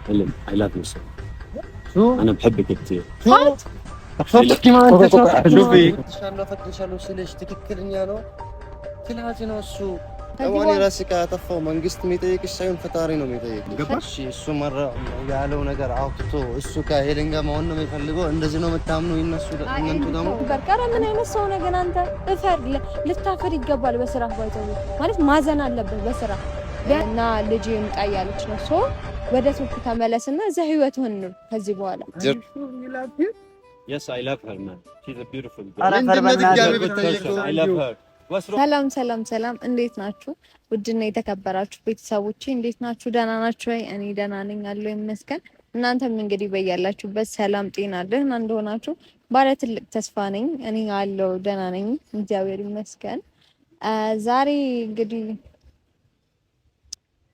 I love you so. شو؟ أنا بحبك كتير. شو؟ صوتك كمان أنت شوفي. ፈቅድሻለሁ ስልሽ ትክክለኛ ነው። ትላንት ነው እሱ እኔ ራሴ ካጠፋው መንግስት የሚጠይቅሽ ሳይሆን ፈጣሪ ነው የሚጠይቅሽ። ገባሽ? እሱ ያለው ነገር አውጥቶ እሱ ከሄለን ጋር መሆን ነው የሚፈልገው። እንደዚህ ነው የምታምኑ ይነሱ እናንተ ደግሞ በርቀረ ምን አይነት ሰው ነው ግን አንተ? ልታፈር ይገባል። በስራ ባይተው ማለት ማዘን አለበት በስራ እና ልጅ ይምጣ እያለች ነው። ሶ ወደ ሱቅ ተመለስና እዛ ህይወትህን ነው ከዚህ በኋላ Yes, I love her, man. She's a beautiful girl. I love her. ሰላም እንዴት ናችሁ? ውድና የተከበራችሁ ቤተሰቦቼ እንዴት ናችሁ? ደህና ናችሁ ወይ? እኔ ደህና ነኝ አለሁ ይመስገን። እናንተም እንግዲህ በያላችሁበት ሰላም ጤና ደህና እንደሆናችሁ ባለ ትልቅ ተስፋ ነኝ። እኔ አለሁ ደህና ነኝ እግዚአብሔር ይመስገን። ዛሬ እንግዲህ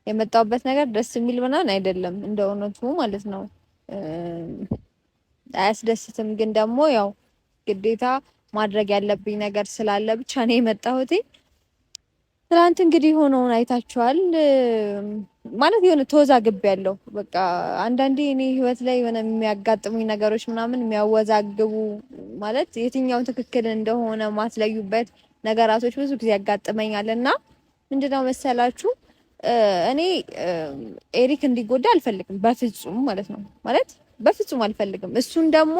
የመጣሁበት ነገር ደስ የሚል ምናምን አይደለም እንደ እውነቱ ማለት ነው። አያስደስትም፣ ግን ደግሞ ያው ግዴታ ማድረግ ያለብኝ ነገር ስላለ ብቻ ነው የመጣሁት። ትናንት እንግዲህ ሆኖውን አይታችኋል። ማለት የሆነ ተወዛግብ ያለው በቃ አንዳንዴ እኔ ህይወት ላይ የሆነ የሚያጋጥሙኝ ነገሮች ምናምን የሚያወዛግቡ ማለት የትኛው ትክክል እንደሆነ ማትለዩበት ነገራቶች ብዙ ጊዜ ያጋጥመኛልና ምንድነው መሰላችሁ እኔ ኤሪክ እንዲጎዳ አልፈልግም በፍጹም ማለት ነው። ማለት በፍጹም አልፈልግም። እሱን ደግሞ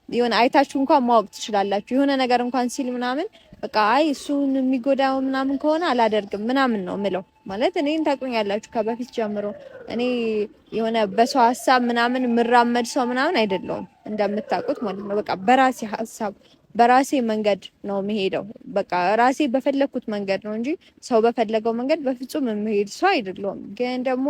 የሆነ አይታችሁ እንኳን ማወቅ ትችላላችሁ። የሆነ ነገር እንኳን ሲል ምናምን በቃ አይ እሱን የሚጎዳው ምናምን ከሆነ አላደርግም ምናምን ነው ምለው። ማለት እኔን ታውቁኛላችሁ ከበፊት ጀምሮ እኔ የሆነ በሰው ሐሳብ ምናምን ምራመድ ሰው ምናምን አይደለሁም እንደምታውቁት ማለት ነው። በቃ በራሴ ሐሳብ በራሴ መንገድ ነው የሚሄደው። በቃ ራሴ በፈለኩት መንገድ ነው እንጂ ሰው በፈለገው መንገድ በፍጹም የምሄድ ሰው አይደለሁም። ግን ደግሞ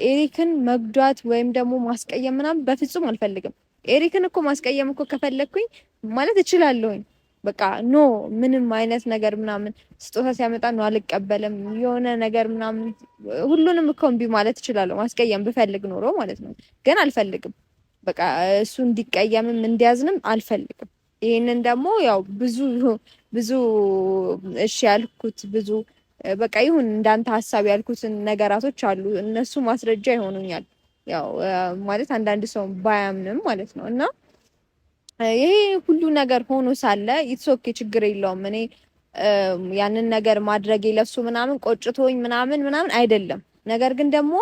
ኤሪክን መጉዳት ወይም ደግሞ ማስቀየም ምናምን በፍጹም አልፈልግም። ኤሪክን እኮ ማስቀየም እኮ ከፈለኩኝ ማለት እችላለሁኝ። በቃ ኖ ምንም አይነት ነገር ምናምን ስጦታ ሲያመጣ ነው አልቀበልም። የሆነ ነገር ምናምን ሁሉንም እኮ እምቢ ማለት እችላለሁ ማስቀየም ብፈልግ ኖሮ ማለት ነው። ግን አልፈልግም። በቃ እሱ እንዲቀየምም እንዲያዝንም አልፈልግም። ይሄንን ደግሞ ያው ብዙ እሺ ያልኩት ብዙ በቃ ይሁን እንዳንተ ሐሳብ ያልኩትን ነገራቶች አሉ። እነሱ ማስረጃ ይሆኑኛል። ያው ማለት አንዳንድ ሰው ባያምንም ማለት ነው። እና ይሄ ሁሉ ነገር ሆኖ ሳለ ኢትሶኬ ችግር የለውም። እኔ ያንን ነገር ማድረግ የለሱ ምናምን ቆጭቶኝ ምናምን አይደለም። ነገር ግን ደግሞ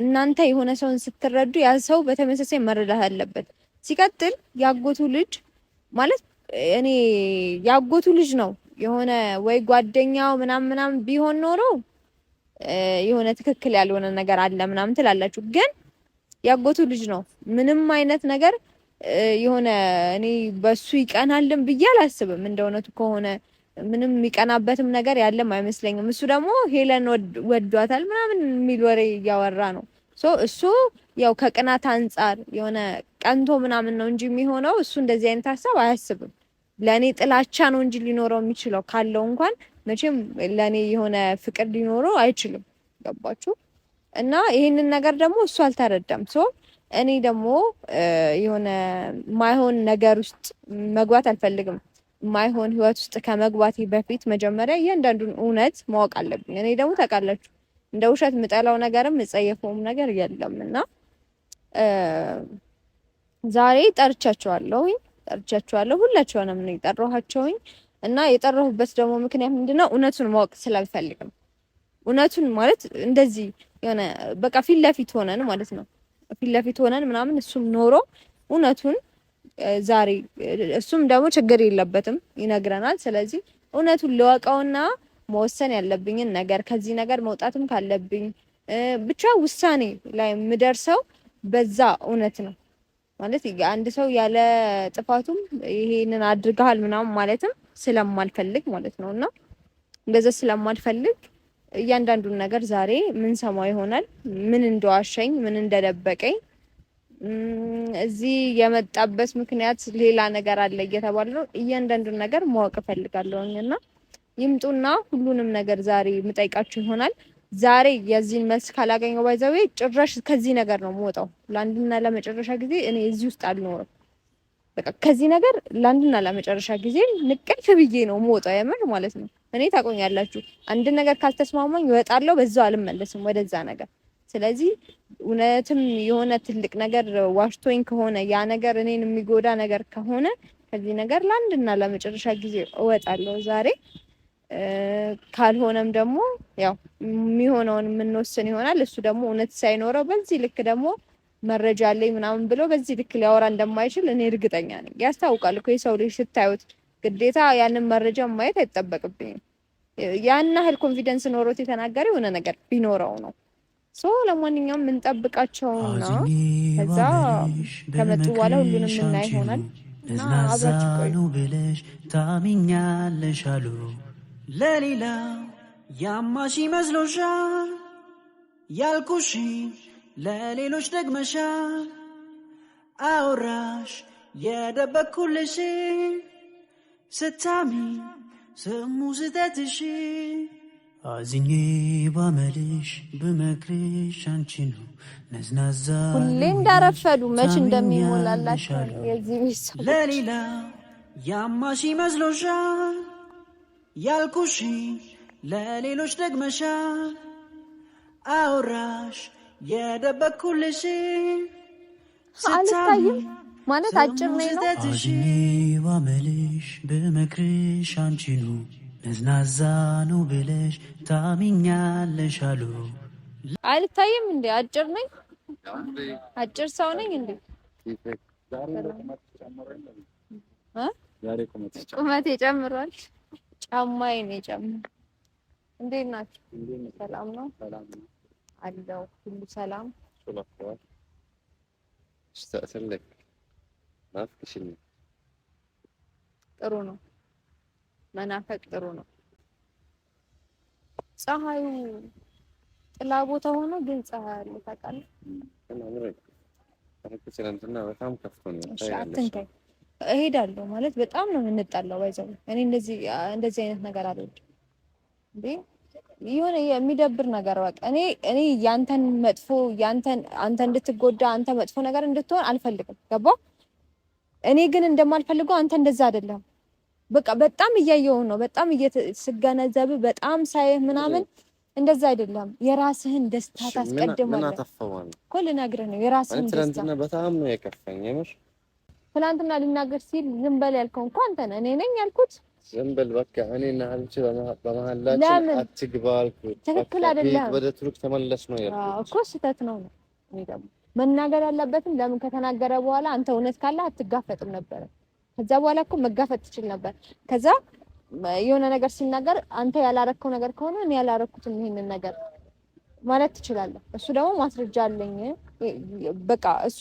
እናንተ የሆነ ሰውን ስትረዱ ያ ሰው በተመሳሳይ መረዳት አለበት። ሲቀጥል ያጎቱ ልጅ ማለት እኔ ያጎቱ ልጅ ነው የሆነ ወይ ጓደኛው ምናምን ቢሆን ኖሮ የሆነ ትክክል ያልሆነ ነገር አለ ምናምን ትላላችሁ። ግን ያጎቱ ልጅ ነው። ምንም አይነት ነገር የሆነ እኔ በሱ ይቀናልም ብዬ አላስብም። እንደውነቱ ከሆነ ምንም የሚቀናበትም ነገር ያለም አይመስለኝም። እሱ ደግሞ ሄለን ወዷታል ምናምን የሚል ወሬ እያወራ ነው። እሱ ያው ከቅናት አንጻር የሆነ ቀንቶ ምናምን ነው እንጂ የሚሆነው እሱ እንደዚህ አይነት ሀሳብ አያስብም። ለኔ ጥላቻ ነው እንጂ ሊኖረው የሚችለው ካለው እንኳን መቼም ለኔ የሆነ ፍቅር ሊኖረው አይችልም። ገባችሁ? እና ይሄንን ነገር ደግሞ እሱ አልተረዳም። እኔ ደግሞ የሆነ ማይሆን ነገር ውስጥ መግባት አልፈልግም። ማይሆን ህይወት ውስጥ ከመግባቴ በፊት መጀመሪያ እያንዳንዱን እውነት ማወቅ አለብኝ። እኔ ደግሞ ታውቃላችሁ እንደ ውሸት ምጠላው ነገርም ምጸየፈውም ነገር የለም። እና ዛሬ ጠርቻቸዋለሁ ሁላቸውንም ነው የጠራኋቸውኝ። እና የጠራሁበት ደግሞ ምክንያት ምንድነው? እውነቱን ማወቅ ስላልፈልግ ነው። እውነቱን ማለት እንደዚህ የሆነ በቃ ፊት ለፊት ሆነን ማለት ነው። ፊት ለፊት ሆነን ምናምን እሱም ኖሮ እውነቱን ዛሬ እሱም ደግሞ ችግር የለበትም ይነግረናል። ስለዚህ እውነቱን ለወቀውና መወሰን ያለብኝን ነገር ከዚህ ነገር መውጣትም ካለብኝ ብቻ ውሳኔ ላይ የምደርሰው በዛ እውነት ነው። ማለት አንድ ሰው ያለ ጥፋቱም ይሄንን አድርገሃል ምናምን ማለትም ስለማልፈልግ ማለት ነውና እንደዛ ስለማልፈልግ እያንዳንዱን ነገር ዛሬ ምን ሰማው ይሆናል። ምን እንደዋሸኝ ምን እንደደበቀኝ እዚህ የመጣበት ምክንያት ሌላ ነገር አለ እየተባለ ነው። እያንዳንዱን ነገር ማወቅ ፈልጋለሁና ይምጡና ሁሉንም ነገር ዛሬ ምጠይቃችሁ ይሆናል። ዛሬ የዚህን መልስ ካላገኘው ባይዘው ጭራሽ ከዚህ ነገር ነው የምወጣው። ለአንድና ለመጨረሻ ጊዜ እኔ እዚህ ውስጥ አልኖርም። በቃ ከዚህ ነገር ለአንድና ለመጨረሻ ጊዜ ንቀት ብዬ ነው የምወጣው። የምር ማለት ነው። እኔ ታቆኛላችሁ አንድ ነገር ካልተስማማኝ እወጣለሁ። በዛው አልመለስም ወደዛ ነገር። ስለዚህ እውነትም የሆነ ትልቅ ነገር ዋሽቶኝ ከሆነ ያ ነገር እኔን የሚጎዳ ነገር ከሆነ ከዚህ ነገር ለአንድና ለመጨረሻ ጊዜ እወጣለሁ ዛሬ። ካልሆነም ደግሞ ያው የሚሆነውን የምንወስን ይሆናል። እሱ ደግሞ እውነት ሳይኖረው በዚህ ልክ ደግሞ መረጃ አለኝ ምናምን ብሎ በዚህ ልክ ሊያወራ እንደማይችል እኔ እርግጠኛ ነኝ። ያስታውቃል እኮ የሰው ልጅ ስታዩት ግዴታ ያንን መረጃ ማየት አይጠበቅብኝም። ያን ያህል ኮንፊደንስ ኖሮት የተናገረ የሆነ ነገር ቢኖረው ነው። ለማንኛውም እንጠብቃቸውና ከዛ ከመጡ በኋላ ሁሉንም እናይ ይሆናል። እና አብራችሁ ብለሽ ታሚኛለሽ አሉ ለሌላ ያማሽ ይመስሎሻል ያልኩሽ ለሌሎች ደግመሻል አውራሽ የደበኩልሽ ስታሚ ስሙ ስተትሽ አዝኜ ባመልሽ ብመክርሽ አንቺ ነው ነዝናዛ ሁሌ እንዳረፈዱ መች እንደሚሞላላቸው የዚህ ቤተሰብ ለሌላ ያማሽ ይመስሎሻል ያልኩሽ ለሌሎች ደግመሻል አውራሽ የደበኩልሽ አልታይም ማለት አጭር ነው። አዝኜ ባመልሽ ብመክርሽ አንቺ ነው ነዝናዛ ነው ብለሽ ታሚኛለሽ አሉ። አልታይም እንዴ? አጭር ነኝ? አጭር ሰው ነኝ እንዴ? ቁመቴ ጨምሯል። ጫማዬ ነው የጨመረው። እንዴት ናችሁ? ሰላም ነው አለው። ሁሉ ሰላም ጥሩ ነው። መናፈቅ ጥሩ ነው። ፀሐዩ ጥላ ቦታ ሆኖ ግን ፀሐይ አለ ታውቃለህ። አትንካኝ። እሄዳለሁ ማለት በጣም ነው የምንጣላው። ባይዘው እኔ እንደዚህ አይነት ነገር አልወድም እንዴ። የሆነ የሚደብር ነገር በቃ እኔ ያንተን መጥፎ አንተ እንድትጎዳ አንተ መጥፎ ነገር እንድትሆን አልፈልግም። ገባ? እኔ ግን እንደማልፈልገው አንተ እንደዛ አይደለም። በቃ በጣም እያየው ነው። በጣም እየተስገነዘብ በጣም ሳይህ ምናምን እንደዛ አይደለም። የራስህን ደስታ ታስቀድማለህ። ምን አተፈዋል እኮ ልነግርህ ነው። የራስህን ደስታ ትናንትና በጣም ነው የከፈኝ። የምር ትናንትና ልናገር ሲል ዝም በል ያልከው እንኳን አንተ ነህ። እኔ ነኝ ያልኩት? ዝም በል በቃ። እኔና አንቺ በመሀላችን አትግባ አልኩት። ትክክል አይደለም። ወደ ቱርክ ተመለስ ነው ያልኩት እኮ። ስህተት ነው። እኔ ደግሞ መናገር ያለበትም ለምን ከተናገረ በኋላ አንተ እውነት ካለ አትጋፈጥም ነበር። ከዛ በኋላ እኮ መጋፈጥ ትችል ነበር። ከዛ የሆነ ነገር ሲናገር አንተ ያላረከው ነገር ከሆነ እኔ ያላረኩትም ይሄንን ነገር ማለት ትችላለህ። እሱ ደግሞ ማስረጃ አለኝ። በቃ እሱ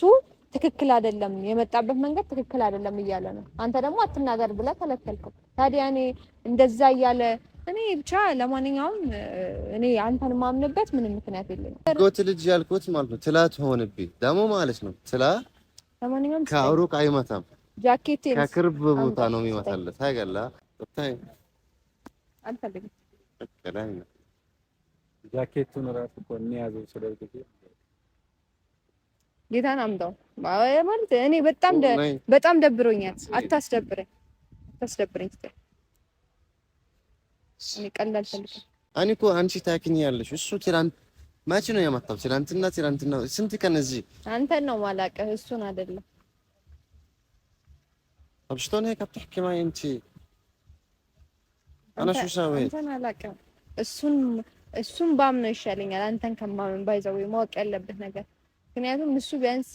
ትክክል አይደለም፣ የመጣበት መንገድ ትክክል አይደለም እያለ ነው። አንተ ደግሞ አትናገር ብለህ ተለከልከው። ታዲያ እኔ እንደዛ እያለ እኔ ብቻ ለማንኛውም እኔ አንተን ማምንበት ምንም ምክንያት የለኝም። ጎት ልጅ ያልኩት ማለት ነው። ትላት ሆነብኝ ደግሞ ማለት ነው። ለማንኛውም ከአውሩቅ አይመታም። ጃኬት ከቅርብ ቦታ ነው የሚመታለት። ታገላ ወጣይ አልፈልግም። ከላይ ጃኬቱን ራሱ እኮ እንያዘው ስለዚህ ጌታን አምጣው ማለት እኔ በጣም ደብሮኛል። አታስደብረኝ እኔ ቀላል ፈልግ እኔ እኮ አንቺ ታክኛለሽ። እሱ ትላንት መቼ ነው የመጣው? ትላንትና ስንት ቀን እዚህ አንተን ነው ማላቀህ እሱን አይደለም። አብሽቶኔ ከብትحكي معي انت انا شو سويت አንተን አላቀህ እሱን ባምነው ይሻለኛል አንተን ከማመን። ባይዘው ማወቅ ያለበት ነገር ምክንያቱም እሱ ቢያንስ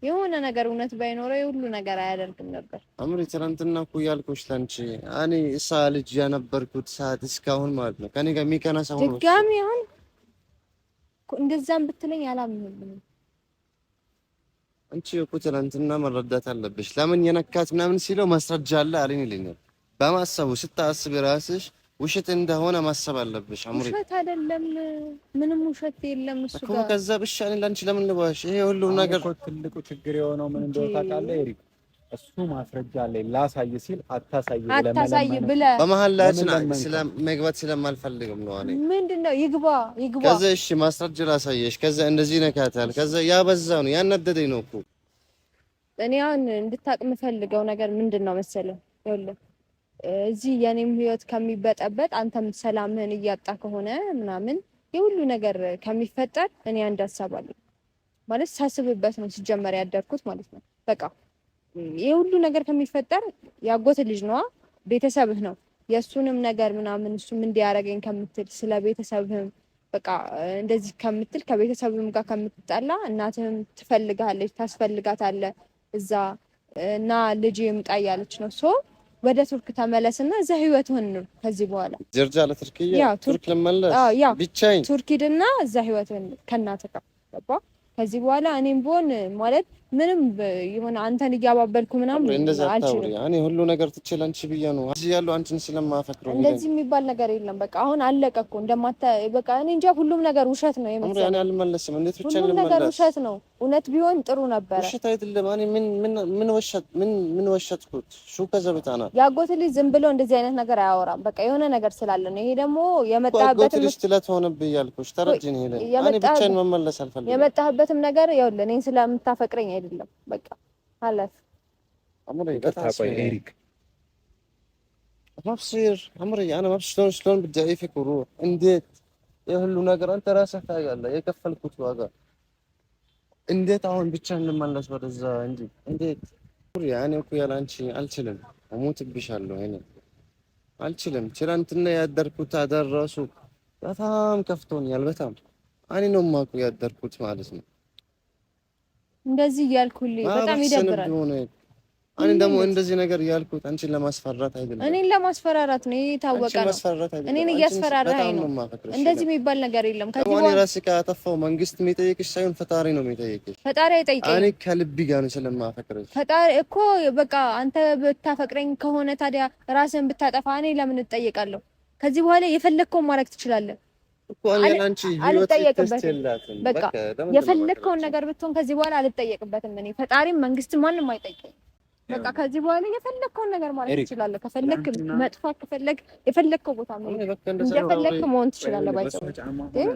የሆነ ነገር እውነት ባይኖረው ሁሉ ነገር አያደርግም ነበር። አምሪ ትናንትና እኮ ያልኩሽ ላንቺ እኔ እሳ ልጅ ያነበርኩት ሰዓት እስካሁን ማለት ነው ከኔ ጋር የሚቀና ሰው ነው። ድጋሚ አሁን እንደዛም ብትለኝ አላምንም። አንቺ እኮ ትናንትና መረዳት አለብሽ። ለምን የነካት ምናምን ሲለው ማስረጃ አለ አለኝ ይለኛል። በማሰቡ ስታስብ ራስሽ ውሸት እንደሆነ ማሰብ አለብሽ። አምሪ ውሸት አይደለም፣ ምንም ውሸት የለም እሱ ጋር። ከዛ ብቻ ላንቺ ለምን ልባሽ? ይሄ ሁሉ ነገር ትልቁ ችግር የሆነው ምን እንደሆነ ታውቃለህ ኤሪክ? እሱ ማስረጃ አለኝ ላሳይ ሲል አታሳይ ብለህ በመሀላችን መግባት ስለማልፈልግም ነው። እኔ ምንድነው ይግባ። ከዛ እሺ ማስረጃ ላሳየሽ። ከዛ እንደዚህ ነካታል። ከዛ ያበዛው ነው ያናደደኝ ነው እኮ። እኔ አሁን እንድታቅ የምፈልገው ነገር ምንድነው መሰለህ? ይኸውልህ እዚህ የኔም ህይወት ከሚበጠበጥ አንተም ሰላምህን እያጣ ከሆነ ምናምን የሁሉ ነገር ከሚፈጠር እኔ አንድ ሀሳብ አለኝ ማለት ሳስብበት ነው ሲጀመር ያደርኩት ማለት ነው። በቃ የሁሉ ነገር ከሚፈጠር ያጎት ልጅ ነዋ ቤተሰብህ ነው የሱንም ነገር ምናምን እሱም እንዲያረጋኝ ከምትል ስለ ቤተሰብህም በቃ እንደዚህ ከምትል ከቤተሰብህም ጋር ከምትጣላ እናትህም ትፈልጋለች ታስፈልጋታለህ እዛ እና ልጅ ይምጣ ያለች ነው ሶ ወደ ቱርክ ተመለስና እዛ ህይወትህን ነው ከዚህ በኋላ ጀርጃ ለቱርክያ ቱርክ ለመለስ ብቻዬን ቱርክ ሂድና እዛ ህይወትህን ከእናትህ ጋር ገባ ከዚህ በኋላ እኔም ብሆን ማለት ምንም የሆነ አንተን እያባበልኩ ምናምን አልችልም። እኔ ሁሉ ነገር ትችል አንቺ ብዬ ነው እዚህ ያለው አንቺን ስለማፈቅረው እንደዚህ የሚባል ነገር የለም። በቃ አሁን አለቀ እኮ እንደማታ በቃ እኔ እንጃ ሁሉም ነገር ውሸት ነው የመሰለኝ። እኔ አልመለስም። እንዴት ብቻ ሁሉም ነገር ውሸት ነው። እውነት ቢሆን ጥሩ ነበር። ውሸት አይደለም። እኔ ምን ወሸትኩት? ሹ ከዘብታና ያጎት ልጅ ዝም ብሎ እንደዚህ አይነት ነገር አያወራም። በቃ የሆነ ነገር ስላለ ነው። ይሄ ደግሞ የመጣህበት ልጅ ስለተሆነብኝ ያልኩሽ ተረጅኝ ሄደ። እኔ ብቻዬን መመለስ አልፈልግም። የመጣህበትም ነገር ይኸውልህ እኔን ስለምታፈቅረኝ አይደለም በቃ خلاص عمري إيريك ما بصير عمري أنا ما بشلون شلون بدي أعيفك وروح انديت يا هلو ناقر أنت راسك هاي لا يكفلك وتواقع انديت عون بتشان لما الناس برزا انديت يعني وكيا لانشي ألشلم أموت بشالو هنا ألشلم ترانتنا يقدركوا تعدل راسو بتام كفتوني البتام أنا نوم ماكو يقدركوا تمارسني እንደዚህ ያልኩልኝ በጣም ይደብራል። እኔ ደግሞ እንደዚህ ነገር ያልኩት አንቺን ለማስፈራራት አይደለም። እኔን ለማስፈራራት ነው የታወቀ ነው። እኔን እያስፈራራኝ ነው። እንደዚህ የሚባል ነገር የለም። ከዚህ በኋላ ራስህ ካጠፋው መንግስት የሚጠይቅሽ ሳይሆን ፈጣሪ ነው የሚጠይቅሽ። ፈጣሪ አይጠይቀኝ። እኔ ከልብ ጋር ነው ስለማፈቅርሽ። ፈጣሪ እኮ በቃ አንተ ብታፈቅረኝ ከሆነ ታዲያ ራስህን ብታጠፋ እኔ ለምን እጠየቃለሁ? ከዚህ በኋላ የፈለግከውን ማድረግ ትችላለህ እኮ አንቺ ህይወት ትስተላልም በቃ የፈለግከውን ነገር ብትሆን ከዚህ በኋላ አልጠየቅበትም። እኔ ፈጣሪም መንግስትም ማንንም አይጠይቀኝ። በቃ ከዚህ በኋላ የፈለግከውን ነገር ማለት ትችላለህ። ከፈለክ መጥፋት ከፈለክ የፈለግከው ቦታ ነው እንደፈለክ መሆን ትችላለህ። ባይሰው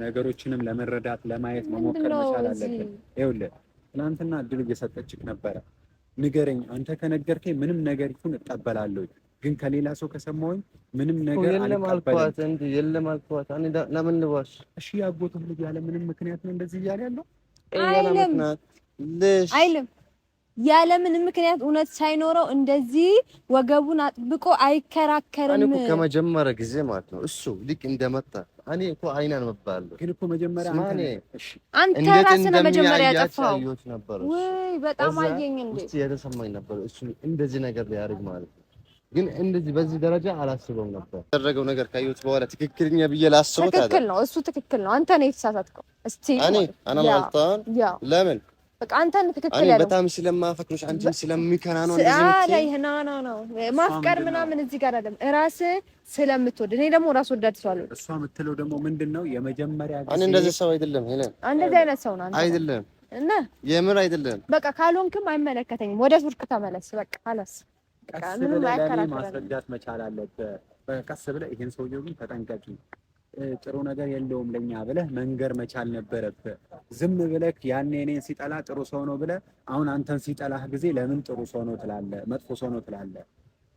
ነገሮችንም ለመረዳት ለማየት መሞከር መቻል አለብን። ይኸውልህ ትናንትና እድል እየሰጠችክ ነበረ። ንገረኝ፣ አንተ ከነገርከኝ ምንም ነገር ይሁን እቀበላለሁ። ግን ከሌላ ሰው ከሰማሁኝ ምንም ነገር አልቀበልም። የለም አልኳት። እኔ ለምን ልዋሽ? እሺ ያጎቱም ልጅ ያለ ምንም ምክንያት ነው እንደዚህ እያለ ያለው አይልም። ያለ ምንም ምክንያት እውነት ሳይኖረው እንደዚህ ወገቡን አጥብቆ አይከራከርም። እኔ እኮ ከመጀመሪያ ጊዜ ማለት ነው እሱ ልክ እንደመጣ እኔ እኮ አይናን መባለሁ። ግን እኮ መጀመሪያ አንተ ራስህ ነው መጀመሪያ ያጠፋው። ወይ በጣም አየኝ እንዴ እስቲ የተሰማኝ ነበር እሱ እንደዚህ ነገር ሊያደርግ ማለት ነው። ግን እንደዚህ በዚህ ደረጃ አላስበውም ነበር። ያደረገው ነገር ካዩት በኋላ ትክክለኛ ብዬ ላስበው ታዲያ ትክክል ነው እሱ ትክክል ነው። አንተ ነህ የተሳሳትከው። እስቲ እኔ ማልታን ለምን በቃ አንተ ነህ ትክክል ያለው። እኔ በጣም ስለማፈቅርሽ አንቺን ስለሚከና ነው እንደዚህ ነው ማፍቀር ምናምን እዚህ ጋር አይደለም። ራስህ ስለምትወድ እኔ ደግሞ ራስ ወዳድ ሰው አለ። እሷ የምትለው ደግሞ ምንድነው የመጀመሪያ ጊዜ እኔ እንደዚህ ሰው አይደለም ሄለን እንደዚህ አይነት ሰው ነው አንተ አይደለም እና የምር አይደለም። በቃ ካልሆንክም አይመለከተኝም። ወደ ቱርክ ተመለስ በቃ አላስ ቀስ ብለህ ማስረዳት መቻል አለብህ። ቀስ ብለህ ይሄን ሰውዬው ግን ተጠንቀቂ፣ ጥሩ ነገር የለውም ለኛ ብለህ መንገር መቻል ነበረብህ። ዝም ብለህ ያኔ እኔን ሲጠላ ጥሩ ሰው ነው ብለህ አሁን አንተን ሲጠላህ ጊዜ ለምን ጥሩ ሰው ነው ትላለህ? መጥፎ ሰው ነው ትላለህ?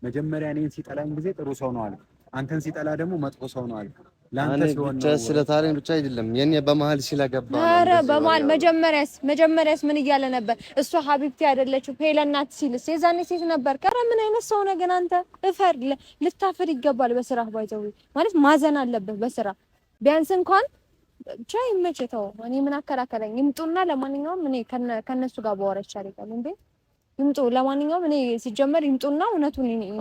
መጀመሪያ እኔን ሲጠላኝ ጊዜ ጥሩ ሰው ነው አልኩ፣ አንተን ሲጠላ ደግሞ መጥፎ ሰው ነው አልኩ። ላንተ ሲሆን ነው ስለታረኝ ብቻ አይደለም የኔ በመሃል ሲላገባ ነው። ኧረ በመሃል መጀመሪያስ ምን እያለ ነበር? እሷ ሀቢብቲ አይደለችም ሄለን ናት ሲልስ የዛኔ ሴት ነበር። ኧረ ምን አይነት ሰው ነው ግን አንተ? እፈር፣ ልታፍር ይገባል። በስራ ባይዘው ማለት ማዘን አለበት በስራ ቢያንስ እንኳን ብቻ ይመችተው። እኔ ምን አከራከረኝ? ይምጡና ለማንኛውም እኔ ከነሱ ጋር ባወራ ይቻላል እንዴ? ይምጡ። ለማንኛውም እኔ ሲጀመር ይምጡና እውነቱን ይነግሩ።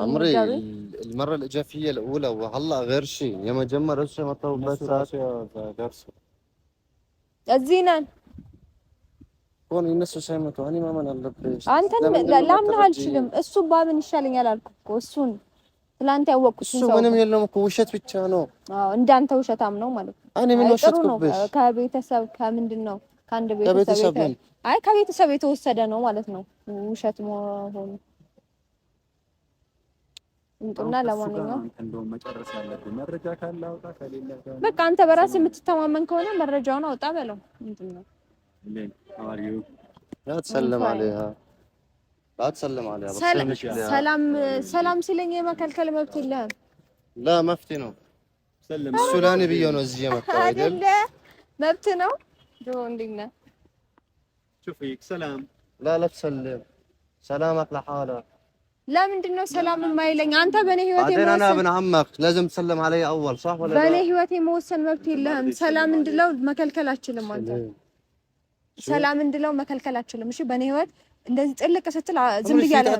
المره الاجافيه الاولى والله غير شيء የመጀመር እሱ የመጣሁበት ሰዓት ደርሶ እዚህ ነን ኮን እነሱ ሳይመጡ እኔ ማመን አለብሽ። አንተን ላምንህ አልችልም። እሱ ባምን ይሻለኛል አልኩ እኮ እሱን ትላንት ያወቅኩት እሱ ምንም የለውም እኮ ውሸት ብቻ ነው። አዎ እንዳንተ ውሸታም ነው ማለት ነው። እኔ ምን ወሸትኩብሽ? ከቤተሰብ ከምንድን ነው ከአንድ ቤተሰብ አይ ከቤተሰብ የተወሰደ ነው ማለት ነው ውሸት መሆኑ። እንትና ለማንኛውም እንደው መጨረስ ያለብን መረጃ ካለ አውጣ፣ ከሌለ በቃ አንተ በራስህ የምትተማመን ከሆነ መረጃውን አውጣ በለው። እንትን ነው አሪው ያትሰለም አለያ ባትሰለም አለያ ሰላም ሲለኝ የመከልከል መብት የለህም። لا መፍትሄ ነው እሱ ለኔ ብዬ ነው እዚህ የመጣው አይደል? መብት ነው ዶ እንዲና شوفيك سلام لا لا تسلم سلامك لحالك ለምንድን ነው ሰላም የማይለኝ? አንተ በኔ ህይወቴ بعدين انا ابن عمك لازم تسلم علي اول صح ولا لا? በኔ ህይወቴ መወሰን መብት የለህም። ሰላም እንድለው መከልከል አትችልም። አንተ ሰላም እንድለው መከልከል አትችልም። እሺ በኔ ህይወት እንደዚህ ጥልቅ ስትል ዝም ብያለሁ።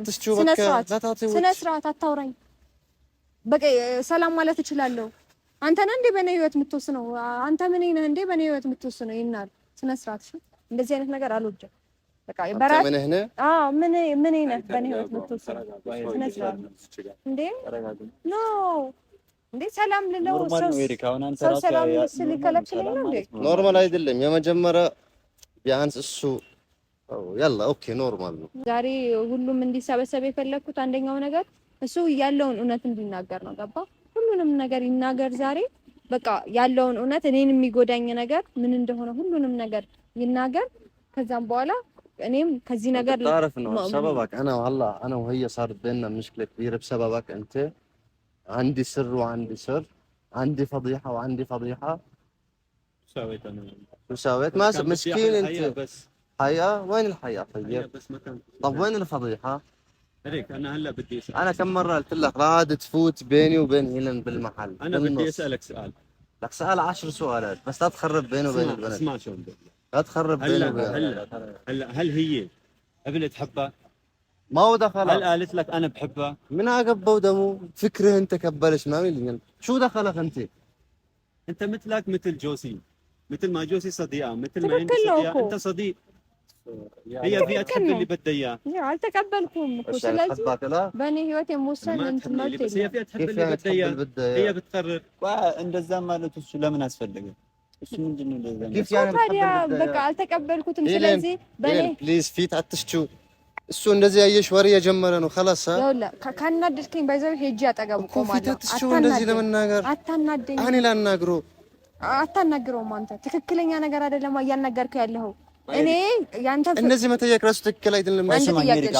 ስነ ስርዓት አታውራኝ። በቃ ሰላም ማለት እችላለሁ። አንተ ነህ እንዴ በኔ ህይወት የምትወስነው? አንተ ምን ነህ እንዴ በኔ ህይወት የምትወስነው? ይናል ስነ ስርዓት። እሺ እንደዚህ አይነት ነገር አልወደም። በቃ በራስ ምን ነህ? አዎ ምን ነህ በኔ ህይወት የምትወስነው? ስነ ስርዓት እንዴ ኖ እንዴ ሰላም ልለው ሰው ሰላም ስሊከለክለኝ ነው እንዴ? ኖርማል አይደለም። የመጀመሪያ ቢያንስ እሱ ያላ ኦኬ ኖርማል ነው። ዛሬ ሁሉም እንዲሰበሰብ የፈለኩት አንደኛው ነገር እሱ ያለውን እውነት እንዲናገር ነው። ገባ? ሁሉንም ነገር ይናገር ዛሬ። በቃ ያለውን እውነት እኔን የሚጎዳኝ ነገር ምን እንደሆነ ሁሉንም ነገር ይናገር። ከዛም በኋላ እኔም ከዚህ ነገር تعرف انه سببك انا والله انا وهي صار بيننا مشكله كبيره بسببك انت. عندي سر وعندي سر، عندي فضيحه وعندي فضيحه. سويت انا شو سويت؟ ما مسكين انت بس حقيقة. وين الحقيقة طيب؟ بس ما كان طب وين الفضيحة؟ هيك انا هلا بدي اسالك. انا كم مرة قلت لك راد تفوت بيني وبين هيلن بالمحل. انا بدي اسالك سؤال. لك سأل 10 سؤالات بس لا تخرب بيني وبين البنت. اسمع شو لا تخرب بيني وبين. هلا هل هي قبلت تحبها؟ ما هو دخل. هل قالت لك انا بحبها؟ من عقبه ودمه فكره انت كبلش ما مين. شو دخلك انت؟ انت مثلك مثل جوسي، مثل ما جوسي صديقه، مثل ما انت صديقه انت صديق. هي فيها تحب اللي بدها اياه. አልተቀበልኩም እኮ ስለዚህ በእኔ ህይወት የምወሰን እንትን መብት የለም። هي فيها تحب اللي بدها اياه هي بتقرر። እንደዛ ማለት እሱ ለምን አስፈልገ? እሱ ምንድነው እንደዛ ነው? كيف يعني ታዲያ በቃ አልተቀበልኩትም። ስለዚህ በእኔ ፕሊዝ ፊት አትሽቹ። እሱ እንደዚህ ያየሽ ወሬ የጀመረ ነው خلاص። ያውላ ካናደድከኝ ባይዘው ሄጂ አጠገቡ ቆማለሁ። እንደዚህ ለመናገር አታናደኝ። እኔ ላናግረው አታናግረውም። አንተ ትክክለኛ ነገር አይደለም እያናገርከው ያለው። እኔ ያንተ እንደዚህ መጠየቅ ራሱ ትክክል አይደለም።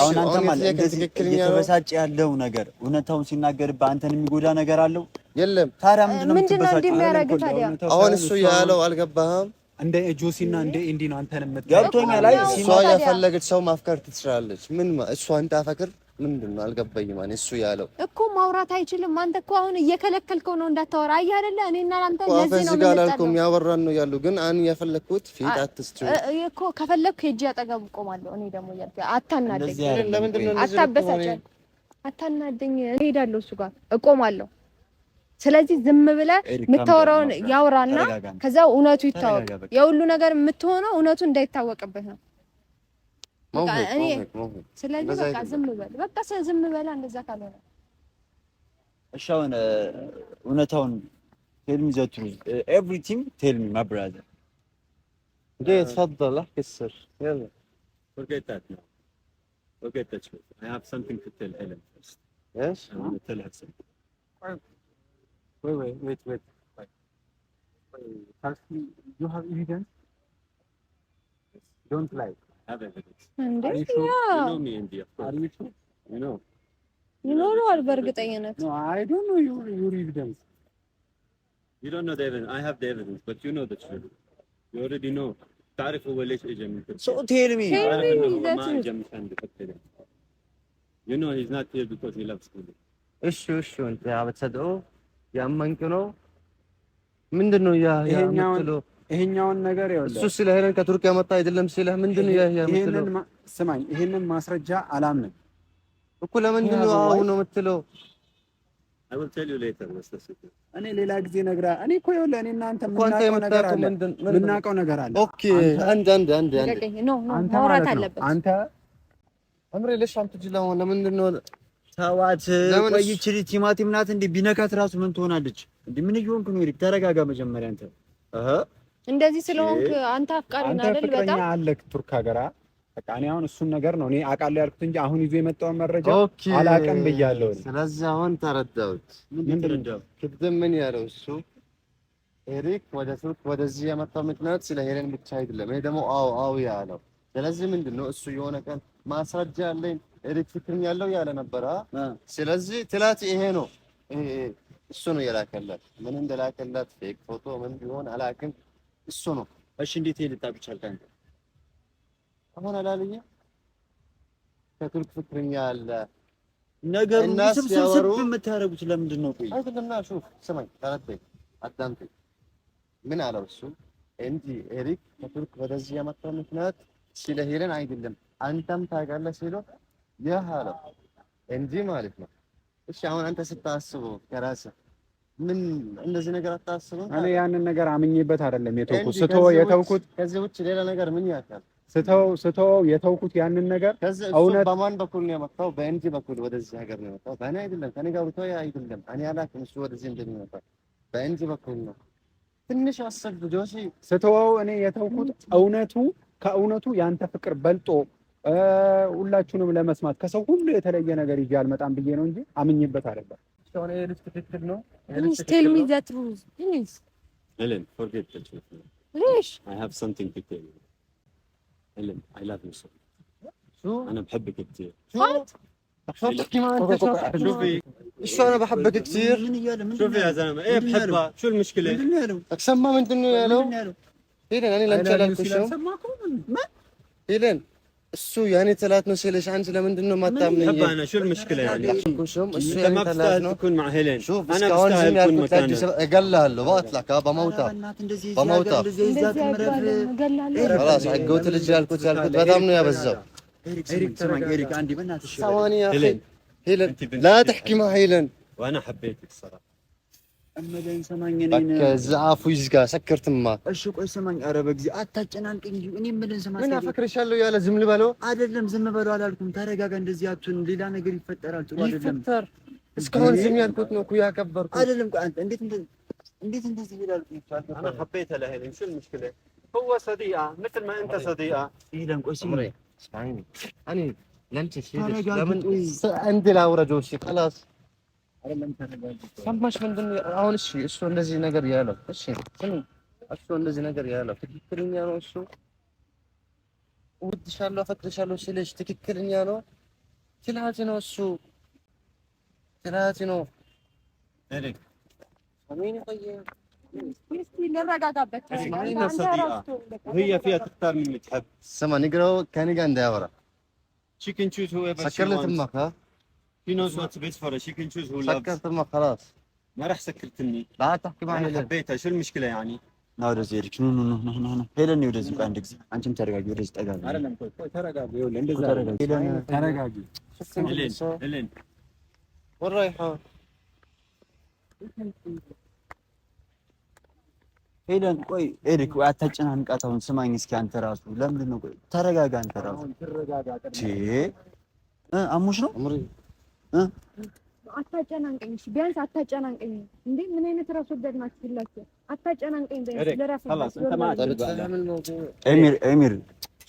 አሁን አንተ ማለት እንደዚህ እየተበሳጨ ያለው ነገር እውነታውን ሲናገርብህ አንተን የሚጎዳ ነገር አለው የለም። ታዲያ ምንድነው እንደሚያደርግ ታዲያ? አሁን እሱ ያለው አልገባህም? እንደ ጆሲና እንደ ኢንዲ ነው አንተን ገብቶኛል። አይ እሷ ያፈለገች ሰው ማፍቀር ትችላለች። ምን እሷ እንታፈቅር ምንድነው አልገባኝም። ማለት እሱ ያለው እኮ ማውራት አይችልም። አንተ እኮ አሁን እየከለከልከው ነው እንዳታወራ። አየህ አይደለ? እኔና አንተ ለዚህ ነው የምንጣለው። ያወራን ነው ያሉ ግን አን ያፈለኩት ፊት አትስጪው እኮ ከፈለኩ ሄጄ አጠገቡ ቆማለሁ። እኔ ደግሞ ያልኩ አታናደኝ። ለምንድነው አታበሳጨኝ፣ አታናደኝ። እሄዳለሁ እሱ ጋር እቆማለሁ። ስለዚህ ዝም ብለህ የምታወራውን ያውራና ከዛ እውነቱ ይታወቅ። የሁሉ ነገር የምትሆነው እውነቱ እንዳይታወቅብህ ነው። ስለዚህ በቃ ዝም በል። በቃ ዝም በላ። እንደዛ ካልሆነ እሺ አሁን እውነታውን tell me the truth everything tell me my brother. جاي تفضل احكي السر يلا. forget that now. forget that. I have something to tell Helen first. ايش؟ I want to tell her something. Wait. First, you have evidence? Don't lie. Have evidence. Are you sure? You know me, India. Are you sure? You know. You know በእርግጠኝነት No, I don't know your evidence. You don't know the evidence. I have the evidence, but you know the truth. You already know. تعرف هو ليش اجى من تركيا. So tell me. تعرف انه ما اجى من عندك كده. You know he's not here because he loves me. እሺ እንት ያ በተሰደው ያመንክ ነው ምንድነው ያ የምትለው? ይሄኛውን ነገር ይወለ እሱ ስለ ሄለን ከቱርክ ያመጣ አይደለም ሲለ ምንድነው ያ የምትለው? ስማኝ ይሄንን ማስረጃ አላምንም እኮ ለምንድነው አሁን ነው የምትለው? I will tell you later. እኔ ሌላ ጊዜ ነግራ እኔ እኮ ይወለ እኔ እናንተ ምናቀው ነገር አለ። ኦኬ አንድ ነው ማውራት አለበት። አንተ አምሬ ለሽ አንተ ጅላው ለምንድነው ታዋት ቆይች ቲማቲም ናት እንዴ? ቢነካት ራሱ ምን ትሆናለች እንዴ? ምን ይሆንክ ነው? ተረጋጋ መጀመሪያ አንተ እንደዚህ ስለሆንክ አንተ አፍቃሪ ነህ አይደል? በጣም አለክ ቱርክ ሀገራ በቃ እኔ አሁን እሱን ነገር ነው እኔ አውቃለሁ ያልኩት እንጂ አሁን ይዞ የመጣውን መረጃ አላውቅም ብያለሁ። ስለዚህ አሁን ተረዳሁት። ምንድነው ቅድም ምን ያለው እሱ ኤሪክ ወደ ቱርክ ወደዚህ የመጣው ምክንያት ስለ ሄለን ብቻ አይደለም። ይሄ ደግሞ አዎ ያለው። ስለዚህ ምንድነው እሱ የሆነ ቀን ማስረጃ አለኝ ኤሪክ ፍቅረኛ ያለው ያለ ነበር። ስለዚህ ትላት ይሄ ነው እሱ ነው የላከላት። ምን እንደላከላት ፌክ ፎቶ ምን ቢሆን አላውቅም። እሱ ነው። እሺ እንዴት ልታውቅ ቻልክ አንተ? አሁን አላለኝ ከቱርክ ፍቅረኛ አለ ነገሩ ስብስብ የምታረጉት ለምንድን ነው? ቆይ አይደለምና ሹፍ ስማኝ፣ ተረዳኝ፣ አዳምጠኝ። ምን አለው እሱ እንጂ ኤሪክ ከቱርክ ወደዚህ ያመጣው ምክንያት ስለ ሄለን አይደለም አንተም ታውቃለህ ሲለው ይህ አለው እንጂ ማለት ነው። እሺ አሁን አንተ ስታስበው ከራስህ ምን እንደዚህ ነገር አታስበው? እኔ ያንን ነገር አምኜበት አይደለም የተውኩት። የተውኩት ከዚህ ውጭ ሌላ ነገር ምን ያካል? ስተው የተውኩት ያንን ነገር እውነት በማን በኩል ነው የመጣው? በእንጂ በኩል ወደዚህ ሀገር ነው የመጣው። በእኔ አይደለም፣ ከኔ ጋር ብቶ አይደለም። እኔ አላውቅም እሱ ወደዚህ እንደሚመጣ። በእንጂ በኩል ነው። ትንሽ አሰብ ጆሲ ስተው እኔ የተውኩት ከእውነቱ ያንተ ፍቅር በልጦ ሁላችሁንም ለመስማት ከሰው ሁሉ የተለየ ነገር ይዤ አልመጣም ብዬ ነው እንጂ አምኜበት አይደለም። ሆነ የልጅ ትክክል ነው። Tell me the truth, please. Ellen, forget the truth. ليش؟ I have something to tell you. Ellen, I love you so. أنا بحبك كثير. شو تحكي ما أنت شوفي شو أنا بحبك كثير. شوفي يا زلمة إيه بحبها شو المشكلة؟ أكسمها من دنيا يا لو. هيلين أنا لم تشارك شو؟ هيلين እሱ ያኔ ተላት ነው ሲልሽ አንቺ ለምንድን ነው ማታምነኝ? حبانا شو المشكلة يعني؟ እሱ ያኔ ተላት ነው تكون مع هيلين. أنا بستاهل أكون مكانها. እገላለሁ በአጥላካ በመውታ خلاص عقوت ልጅ ያልኩት በጣም ነው ያበዛው። إيريك عندي بنات الشغل. ثواني يا أخي هيلين لا تحكي مع هيلين. وأنا حبيتك الصراحة. أما لين سمعني በቃ ዛፉ ይዝጋ ሰከርትማ እሺ ቆይ ሰማኝ ኧረ በጊዜ አታጨናንቀኝ እንጂ እኔ ምን ልንሰማ ምን አፈክርሻለሁ ያለ ዝም ልበለው አይደለም ዝም በለው አላልኩም ተረጋጋ እንደዚህ አትሁን ሌላ ነገር ይፈጠራል ጥሩ አይደለም ይፈጠር እስካሁን ዝም ያልኩት ነው እኮ ያከበርኩት አይደለም ቆይ አንተ እንዴት እንደዚህ ይላል انا حبيتها لهيلين شو المشكله هو صديقه مثل ما انت صديقه هيلين ቆይ اسمعني انا لن تشيل لمن عندي لا ورجوش خلاص ሰማሽ ምንድን ነው አሁን? እሺ እሱ እንደዚህ ነገር ያለው እሺ ስሚ፣ እሱ እንደዚህ ነገር ያለው ትክክለኛ ነው? እሱ እወድሻለሁ አፈቅርሻለሁ ሲልሽ ትክክለኛ ነው? ትላንት ነው እሱ ትላንት ነው ኤሪክ አሚን ቆየ እስቲ ልረጋጋበት። وهي فيها تختار من اللي تحب. سما نقرأ كان يقعد نداورة she can choose whoever she سكر لي wants. تمك ها She knows what's best for her. She can choose who loves. سكر تمك خلاص ما راح سكرتني. لا تحكي معي أنا حبيتها. شو المشكلة يعني؟ نا ወደዚህ ኤሪክ ኖ ሄለን ወደዚህ ቆይ አንድ ጊዜ አንቺም ተረጋጊ። ወደዚህ ጠጋጊ። አይደለም ቆይ ተረጋጊ። ይኸውልህ እንደዛ ተረጋጊ። ሄለን وين رايحة؟ ሄለን ቆይ ኤሪክ ወይ አታጨናንቃት። አሁን ስማኝ እስኪ አንተ ራሱ ለምንድን ነው ቆይ ተረጋጋ። አንተ ራሱ አሙሽ ነው عمري አታጨናንቀኝ። እሺ ቢያንስ አታጨናንቀኝ። እንዴ ምን አይነት ራስ ወዳድ ናችሁ ሁላችሁ? አታጨናንቀኝ። ቢያንስ ለራስህ خلاص انت ما فهم الموضوع امير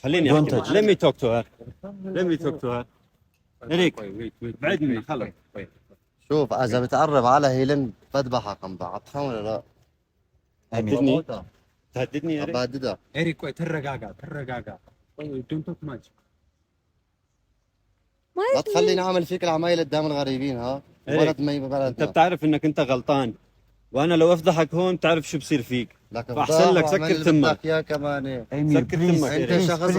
خليني احكي. let me talk to her إريك بعد مني خلص. شوف اذا بتقرب على هيلين بذبحك عم بعطها ولا لا؟ تهددني يا إريك؟ بهددها ኤሪክ ቆይ ተረጋጋ። ዶንት ቶክ ማች لا تخليني اعمل فيك العمايل قدام الغريبين ها ولد ما يبقى انت بتعرف انك انت غلطان وانا لو افضحك هون بتعرف شو بصير فيك. فاحسن لك سكر تمك يا كمان سكر تمك. انت شخص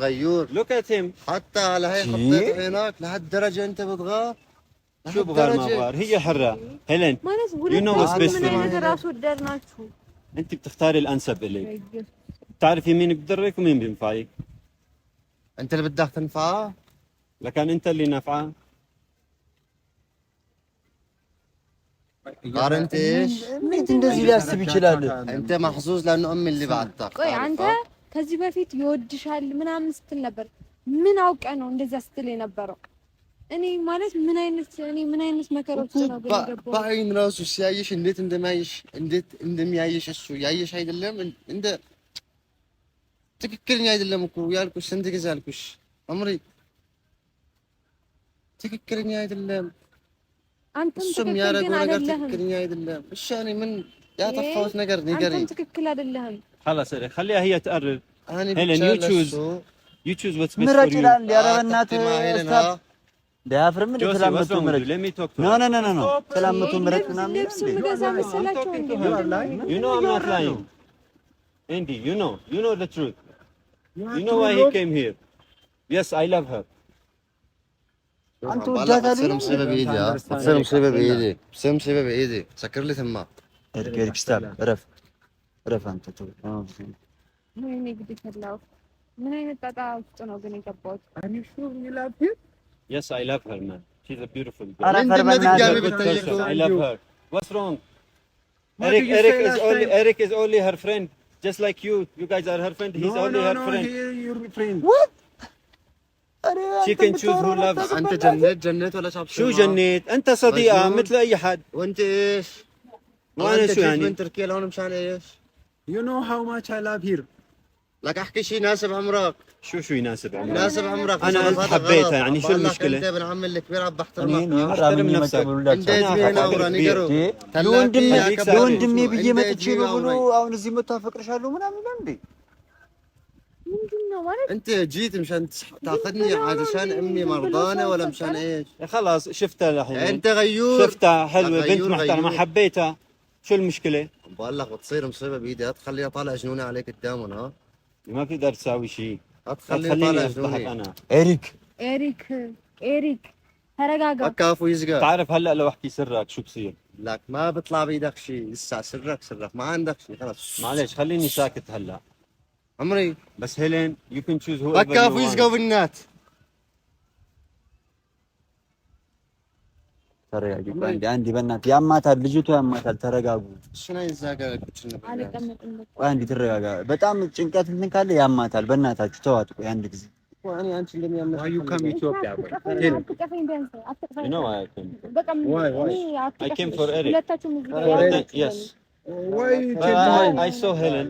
غيور لوك ات هيم. حتى على هي حطيت عينك لهالدرجه انت بتغار؟ شو بغار ما بغار هي حرة. هيلين ማለት You know what's best ምን for አይነት you. ራስ ወዳድ ናችሁ? انت بتختاري الانسب الك. بتعرفي مين بضرك ومين بينفعك. انت اللي بدك تنفعه لكن انت اللي نافعه. قارنت ايش؟ انت እንደዚህ ሊያስብ ይችላል። انت محظوظ لانه امي اللي بعتك. ቆይ አንተ ከዚህ በፊት ይወድሻል ምናምን ስትል ነበር። ምን አውቀ ነው እንደዛ ስትል የነበረው? እኔ ማለት ምን አይነት መከሮች ነው ገባው? ባይን ራሱ ሲያይሽ እንዴት እንደሚያይሽ እሱ ያይሽ አይደለም እንደ ትክክለኛ አይደለም እኮ ያልኩሽ ስንት ጊዜ አልኩሽ አምሪ ትክክለኛ አይደለም። አንተም እሱም ያደረገው ነገር ትክክለኛ አይደለም። እሺ እኔ ምን ያጠፋሁት ነገር ንገሪኝ። አንተም ትክክል አይደለህም። خلاص خليها هي تقرر. እኔ هيلين ብቻ you choose what's best for you. ምረጭ ይላል። ኧረ በእናትህ ዳያፍርም እንደ ሰላምቱ ምረጥ ኖ ኖ ኖ ኖ ሰላምቱ ምረጥ ምናምን ልብስ ምገዛ መሰላችሁ እንዴ? You know I'm not lying. Andy, you know the truth. You know why he came here. Yes, I love her. انت وجهتها لي بسبب ايدي بسبب ايدي بسبب ايدي سكر لي ثما ارك ستاب رف انت تو ምን ግድ ይፈላው ምን አይነት ጣጣ ውስጥ ነው ግን የገባሁት? Yes, I love her, man. She's a beautiful girl. I love her. What's wrong? Eric is only her friend, just like you. You guys are her friend. He's only her friend. what She can choose who loves. انت جنيت ولا شاب شو جنيت؟ انت صديقة مثل اي حد. وانت ايش؟ وانا شو يعني؟ من تركيا لهون مشان ايش؟ You know how much I love her. لك احكي شيء يناسب عمرك. شو يناسب عمرك؟ يناسب عمرك. انا قلت حبيتها يعني شو المشكلة؟ انت ابن عم الكبير عم بحترمك. احترم نفسك. انت هنا ورا نيجرو. ለወንድሜ ብዬ መጥቼ ነው ብሎ አሁን እዚህ መጥቶ አፈቅርሻለሁ ምናምን ነው እንዴ? ምንድነው ማለት? انت جيت مشان تاخذني عشان امي مرضانه ولا مشان ايش؟ خلاص شفتها الحين. انت غيور. شفتها حلوة بنت محترمة حبيتها. شو المشكلة؟ بقول لك بتصير مصيبه بايدي هتخليها طالع جنوني عليك قدامهم ها؟ ما بتقدر تساوي شيء. هتخليها خليني طالع افتحك جنوني. انا. ኤሪክ ተረጋጋ። وقف ويزقر. تعرف هلا لو احكي سرك شو بصير؟ لك ما بيطلع بايدك شيء لسه سرك ما عندك شيء خلاص. معلش خليني ساكت هلا. عمري بس هيلين you can choose whoever وقف you want. ويزقر بالنات. ተረጋጊ ባንዲ አንዲ በእናትህ ያማታል ልጅቷ ያማታል ተረጋጉ شنو يزقر كنت አልቀመጥም በቃ አንዲ ተረጋጋ በጣም ጭንቀት እንትን ካለ ያማታል በእናታችሁ ተዋት ቆይ አንድ ጊዜ وانا انت اللي يمنع. Why you come Ethiopia? አትቀፈኝ ቢያንስ አትቀፈኝ። You know why I came? በቃ I came for Eric. ሁለታችሁም እዚህ ጋር Yes. Why you But change I saw Helen.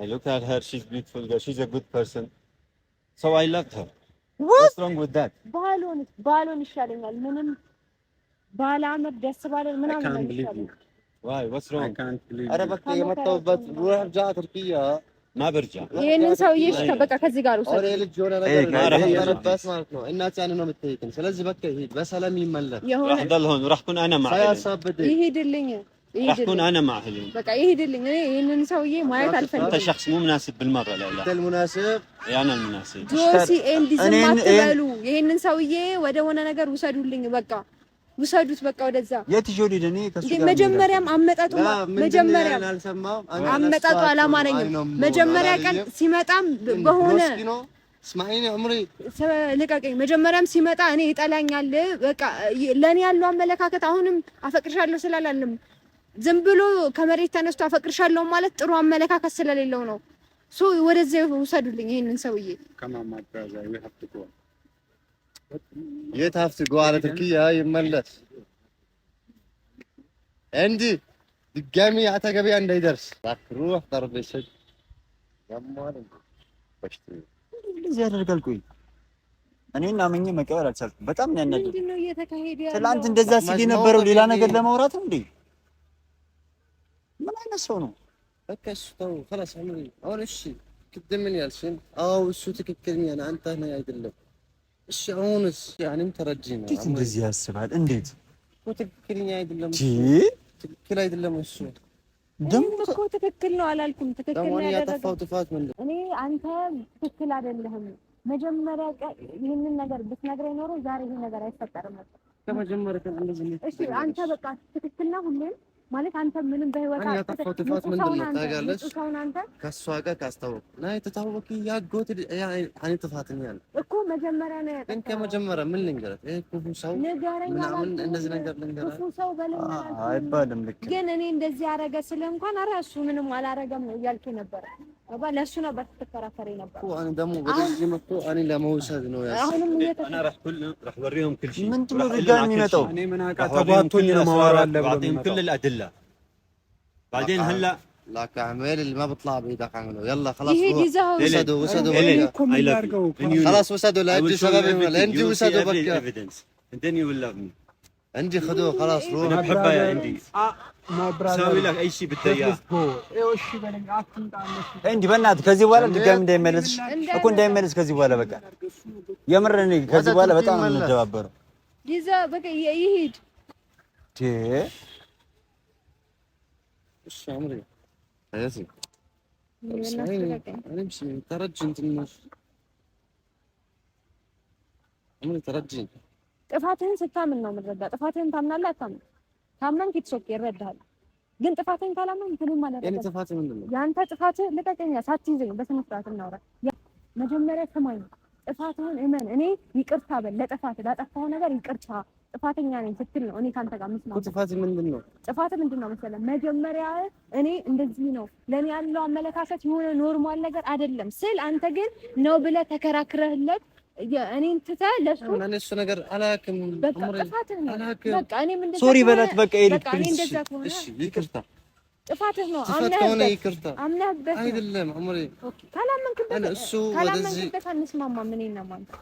I looked at her. She's beautiful girl. She's a good person. So I loved her. What's wrong with that? ባሎን ይሻለኛል። ምንም ባላመር ደስ ባለ ምናምን ነው ይሻለኛል። Why? What's I wrong? can't believe انا it. بك يمتوبت روح رجع تركيا. ما برجع. ይሄንን ሰውዬ በቃ ከዚህ ጋር ውሰድ። اوري ልጅ ሆነ إيه، ነገር كان- በስ ማለት ነው እናት ያን ነው የምትጠይቅን። ስለዚህ በቃ ይሄድ በሰላም ይመለስ። የሆነ راح ضل هون وراح كون أنا مع هيلين. ሳያሳብድ ይሄድልኝ راح كون أنا مع هيلين. በቃ ይሄድልኝ። እኔ ይሄንን ሰውዬ ማየት أنت አልፈልግም። شخص مو مناسب بالمرة لا. انت المناسب. يا أنا المناسب. ጆሲ ኤንዲ ዝም እኔን- አትበሉ። ይሄንን ሰውዬ ወደ ሆነ ነገር ውሰዱልኝ። በቃ ውሰዱት በቃ ወደዛ። የት ይሾድ እኔ ከሱ እንዴ ጋር መጀመሪያም አመጣጡ መጀመሪያም አልሰማም አመጣጡ አላማረኝም። መጀመሪያ ቀን ሲመጣም በሆነ እስማዒኒ ዑምሪ ልቀቀኝ። መጀመሪያም ሲመጣ እኔ ይጠላኛል። በቃ ለኔ ያለው አመለካከት አሁንም አፈቅርሻለሁ ስላላለም ዝም ብሎ ከመሬት ተነስቶ አፈቅርሻለሁ ማለት ጥሩ አመለካከት ስለሌለው ነው። ሶ ወደዛ ውሰዱልኝ ይሄንን ሰውዬ። Come on, my brother, we have to go. የት ሀፍት ጎ አለ ትርኪያ ይመለስ እንዲ ድጋሚ አተገቢያ እንዳይደርስ ሩህ ጠርብ ይሰድ ያማል በሽት እንደዚህ ያደርጋል። ቆይ እኔና አመኘ መቀበል አልቻልኩም። በጣም ነው ያናደደኝ። ምንድነው እየተካሄደ ያለው? ትላንት እንደዛ ሲል የነበረው ሌላ ነገር ለማውራት እንዴ? ምን አይነት ሰው ነው? በቃ እሱ ተው خلاص ዑምሪ አሁን እሺ ቅድምን ያልሽን አው እሱ ትክክለኛ ነው አንተ ነህ አይደለም እሺ አሁንስ ያንም ተረጂ ነው እንዴት እንደዚህ ያስባል? እንዴት ትክክለኛ አይደለም ጂ ትክክል አይደለም እሱ ደግሞ እኮ ትክክል ነው አላልኩም። ትክክል ነው ደግሞ ያደረገው ያጠፋው ጥፋት ምንድን እኔ አንተ ትክክል አይደለህም። መጀመሪያ ይሄንን ነገር ብትነግረኝ ኖሮ ዛሬ ይሄ ነገር አይፈጠርም ነበር። ከመጀመሪያ ከን እንደዚህ ነው እሺ አንተ በቃ ትክክል ነው ሁሌም ማለት አንተ ምንም በህይወት እኔ ያጠፋው ጥፋት ምንድን ነው ታውቃለች? አንተ ከሷ ጋር ካስታወቅ ናይ ተታወቂ ያጎት ያኔ ጥፋተኛ ነው እኮ መጀመሪያ ነው ግን ከመጀመሪያ ምን ልንገራት ይሄ ክፉ ሰው ንገረኝ ምናምን እንደዚህ ነገር ልንገራት ክፉ ሰው በለኝ አይባልም። ልክ ግን እኔ እንደዚህ ያረገ ስለ እንኳን ኧረ እሱ ምንም አላረገም ነው እያልኩ ነበር። ለእሱ ነበር ስትከራከሪ ነበር እኮ እኔ ደግሞ ወደዚህ መጥቶ እኔ ለመውሰድ ነው ያሰብኩት። አሁንም أنا راح أوريهم كل شيء. ምንድን ነው راح أقول ድጋሚ لهم كل የሚመጣው? شيء. እኔ ምን راح አውቃ أوريهم ተጓቶኝ كل ነው ማወራ الأسرار. አለ ብሎ بعطيهم የሚመጣው። كل الأدلة. بعدين هلا لاك اعمل اللي ما بيطلع بايدك اعمله يلا خلاص ይሄ روح ይዘው وسدوا وسدوا እኔ بقى. እኮ ምን ላድርገው እኮ? خلاص وسدوا I لا will عندي show you شباب everything. عندي You will see وسدوا every بك evidence. And then you will love me. عندي خذوه خلاص أنا روح بحبها يا عندي. My brother, ساوي لك أي شيء بدها إياه. let's go. ይኸው እሺ በለኝ አትምጣ እነሱ እንዴ በእናትህ ከዚህ በኋላ ድጋሚ እንዳይመለስ እኮ እንዳይመለስ ከዚህ በኋላ በቃ የምር እኔ ከዚህ በኋላ በጣም ነው የምደባበረው። ይዛ በቃ ይሄድ እሺ አምሬ አያሲ እኔም ተረጅኝ ትንሽ አምሬ ተረጅኝ። ጥፋትህን ስታምን ነው የምትረዳ። ጥፋትህን ታምናለህ አታምንም? ታመንክ ይትሶክ ይረዳሃል። ግን ጥፋትህን ካላመንክ ምንም ማለት ነው። የኔ ጥፋት ምንድን ነው? ያንተ ጥፋት ልቀቀኛ፣ ሳትይዘኝ በስነ ስርዓት እናውራ። መጀመሪያ ስማኝ፣ ጥፋትህን እመን። እኔ ይቅርታ በል ለጥፋት ላጠፋው ነገር ይቅርታ ጥፋተኛ ነኝ ስትል ነው እኔ ካንተ ጋር መስማት። ጥፋት ምንድን ነው? ጥፋት ምንድን ነው መሰለህ? መጀመሪያ እኔ እንደዚህ ነው ለኔ ያለው አመለካከት የሆነ ኖርማል ነገር አይደለም ስል አንተ ግን ነው ብለህ ተከራክረህለት እኔን ትተህ ለሱ እሱ ነገር አላውቅም። በቃ ጥፋትህ ነው። በቃ እኔ ምንድነው ሶሪ በላት በቃ በቃ እኔ እንደዛ ከሆነ እሺ ይቅርታ ጥፋትህ ነው። አምነህበት አይደለም አምሬ። ካላመንክበት አንስማማም። እኔና ማለት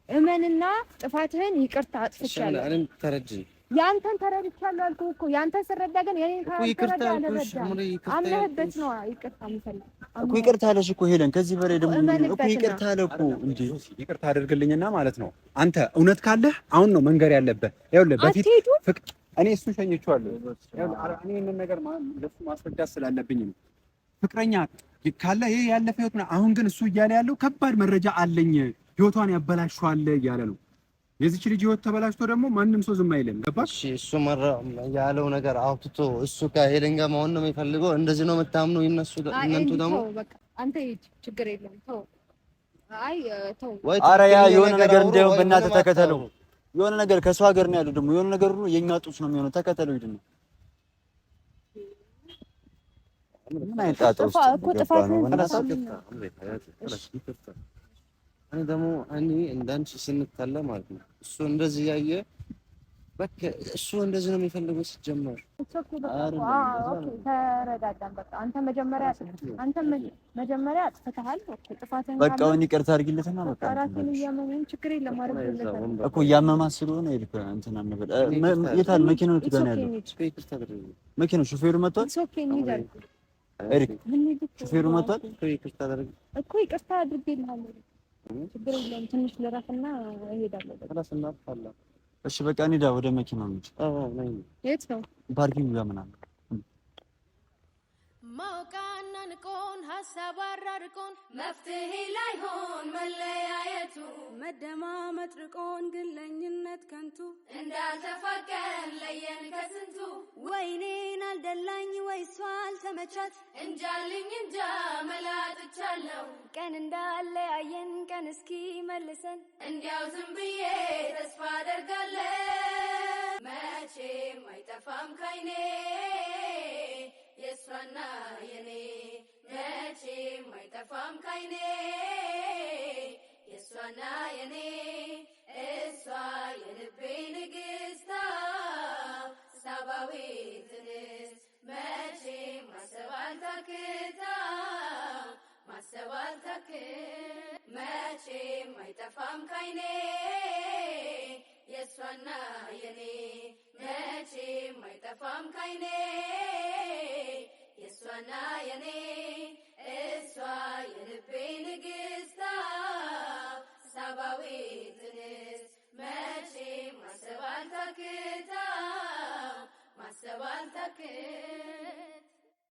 እመንና ጥፋትህን ይቅርታ አጥፍቻለሁ። እኔም ተረጅኝ። ያንተን ተረድቻለሁ አልኩህ እኮ ያንተን ስረዳ ግን የኔን ተረዳ አልረዳም። አምነህበት ነው ይቅርታ የምፈልግ እኮ ይቅርታ አለሽ እኮ ሄለን። ከዚህ በላይ ደግሞ እኮ ይቅርታ አለ እኮ እንዴ። ይቅርታ አድርግልኝና ማለት ነው አንተ እውነት ካለህ አሁን ነው መንገር ያለበት። ይኸውልህ በፊት እኔ እሱን ሸኝቼዋለሁ። እኔ ይሄንን ነገር ለሱ ማስረዳት ስላለብኝ ነው። ፍቅረኛ ካለ ይሄ ያለፈ ህይወት ነው። አሁን ግን እሱ እያለ ያለው ከባድ መረጃ አለኝ፣ ህይወቷን ያበላሽዋል እያለ ነው። የዚች ልጅ ህይወት ተበላሽቶ ደግሞ ማንም ሰው ዝም አይልም። ገባሽ? እሺ እሱ ያለው ነገር አውጥቶ እሱ ከሄለን ጋር መሆን ነው የሚፈልገው። እንደዚህ ነው የምታምኑ እነሱ እናንተ ደግሞ በቃ አንተ ችግር የለም ተው። አይ ተው። ኧረ ያ የሆነ ነገር እንደው በእናትህ ተከተለው። የሆነ ነገር ከሷ ሀገር ነው ያለው ደግሞ የሆነ ነገር ሁሉ የኛ ጡስ ነው የሚሆነው። ተከተለው ሂድ ነው ምን አይጣጣው እኮ ጥፋትህን እኔ ደግሞ እንዳንቺ ስንታለ ማለት ነው እሱ እንደዚህ ያየ በቃ እሱ እንደዚህ ነው የሚፈልገው ሲጀመር። ተረዳዳን በቃ አንተ መጀመሪያ አጥፍተሃል። ጥፋትህን በቃ አሁን ይቅርታ አድርጊለትና በቃ ራስህን እያመመኝ ችግር የለም አድርግለት እኮ እያመማት ስለሆነ ይልክ እንትን አንበል። የታል መኪናው ጋር ነው ያለው? መኪናው ሹፌሩ መጥቷል። ኤሪክ ሹፌሩ መጥቷል እኮ ይቅርታ አድርጌልሃለሁ። ችግር የለም ትንሽ ልረፍና እሄዳለሁ። እሺ በቃ እንሂዳ ወደ መኪናው እንሂድ። የት ነው ፓርኪንግ ጋር ምናምን ማውቃና ንቆን ሀሳብ አራርቆን መፍትሄ ላይሆን መለያየቱ መደማመጥ ርቆን ግለኝነት ከንቱ እንዳልተፋቀር ለየን ከስንቱ ወይኔን አልደላኝ ወይሷ አልተመቻት እንጃልኝ እንጃ መላጥቻለሁ ቀን እንዳለያየን ቀን እስኪ መልሰን እንዲያው ዝም ብዬ ተስፋ አደርጋለሁ መቼም አይጠፋም ካይኔ የሷና የኔ መቼም አይጠፋም ካይኔ የሷና የኔ እሷ የልቤ ንግስታ ሳባዊት እንስት መቼም ማሰብ አልታክት መቼም አይጠፋም ካይኔ የሷና የኔ መቼም አይጠፋም ካይኔ የሷና የኔ እሷ የልቤ ንግስት